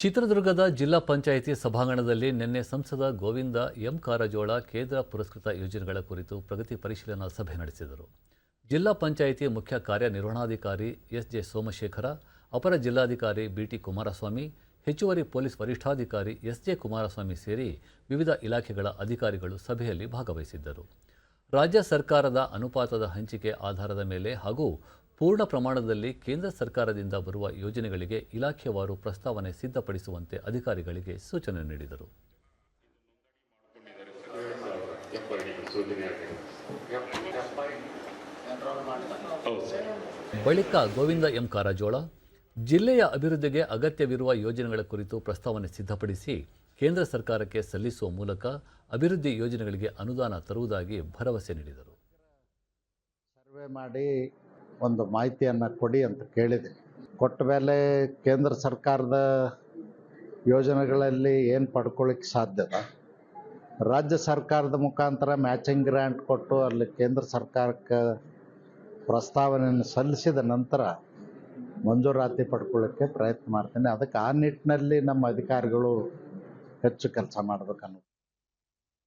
ಚಿತ್ರದುರ್ಗದ ಜಿಲ್ಲಾ ಪಂಚಾಯಿತಿ ಸಭಾಂಗಣದಲ್ಲಿ ನಿನ್ನೆ ಸಂಸದ ಗೋವಿಂದ ಎಂ ಕಾರಜೋಳ ಕೇಂದ್ರ ಪುರಸ್ಕೃತ ಯೋಜನೆಗಳ ಕುರಿತು ಪ್ರಗತಿ ಪರಿಶೀಲನಾ ಸಭೆ ನಡೆಸಿದರು. ಜಿಲ್ಲಾ ಪಂಚಾಯಿತಿ ಮುಖ್ಯ ಕಾರ್ಯನಿರ್ವಹಣಾಧಿಕಾರಿ ಎಸ್ಜೆ ಸೋಮಶೇಖರ, ಅಪರ ಜಿಲ್ಲಾಧಿಕಾರಿ ಬಿಟಿ ಕುಮಾರಸ್ವಾಮಿ, ಹೆಚ್ಚುವರಿ ಪೊಲೀಸ್ ವರಿಷ್ಠಾಧಿಕಾರಿ ಎಸ್ಜೆ ಕುಮಾರಸ್ವಾಮಿ ಸೇರಿ ವಿವಿಧ ಇಲಾಖೆಗಳ ಅಧಿಕಾರಿಗಳು ಸಭೆಯಲ್ಲಿ ಭಾಗವಹಿಸಿದ್ದರು. ರಾಜ್ಯ ಸರ್ಕಾರದ ಅನುಪಾತದ ಹಂಚಿಕೆ ಆಧಾರದ ಮೇಲೆ ಹಾಗೂ ಪೂರ್ಣ ಪ್ರಮಾಣದಲ್ಲಿ ಕೇಂದ್ರ ಸರ್ಕಾರದಿಂದ ಬರುವ ಯೋಜನೆಗಳಿಗೆ ಇಲಾಖೆವಾರು ಪ್ರಸ್ತಾವನೆ ಸಿದ್ಧಪಡಿಸುವಂತೆ ಅಧಿಕಾರಿಗಳಿಗೆ ಸೂಚನೆ ನೀಡಿದರು. ಬಳಿಕ ಗೋವಿಂದ ಎಂ ಕಾರಜೋಳ ಜಿಲ್ಲೆಯ ಅಭಿವೃದ್ಧಿಗೆ ಅಗತ್ಯವಿರುವ ಯೋಜನೆಗಳ ಕುರಿತು ಪ್ರಸ್ತಾವನೆ ಸಿದ್ಧಪಡಿಸಿ ಕೇಂದ್ರ ಸರ್ಕಾರಕ್ಕೆ ಸಲ್ಲಿಸುವ ಮೂಲಕ ಅಭಿವೃದ್ಧಿ ಯೋಜನೆಗಳಿಗೆ ಅನುದಾನ ತರುವುದಾಗಿ ಭರವಸೆ ನೀಡಿದರು. ಸರ್ವೆ ಮಾಡಿ ಒಂದು ಮಾಹಿತಿಯನ್ನು ಕೊಡಿ ಅಂತ ಕೇಳಿದೆ. ಕೊಟ್ಟ ಮೇಲೆ ಕೇಂದ್ರ ಸರ್ಕಾರದ ಯೋಜನೆಗಳಲ್ಲಿ ಏನು ಪಡ್ಕೊಳ್ಳಿಕ್ಕೆ ಸಾಧ್ಯದ, ರಾಜ್ಯ ಸರ್ಕಾರದ ಮುಖಾಂತರ ಮ್ಯಾಚಿಂಗ್ ಗ್ರ್ಯಾಂಟ್ ಕೊಟ್ಟು ಅಲ್ಲಿ ಕೇಂದ್ರ ಸರ್ಕಾರಕ್ಕೆ ಪ್ರಸ್ತಾವನೆಯನ್ನು ಸಲ್ಲಿಸಿದ ನಂತರ ಮಂಜೂರಾತಿ ಪಡ್ಕೊಳ್ಳಿಕ್ಕೆ ಪ್ರಯತ್ನ ಮಾಡ್ತೀನಿ. ಅದಕ್ಕೆ ಆ ನಿಟ್ಟಿನಲ್ಲಿ ನಮ್ಮ ಅಧಿಕಾರಿಗಳು ಹೆಚ್ಚು ಕೆಲಸ ಮಾಡಬೇಕನ್ನೋ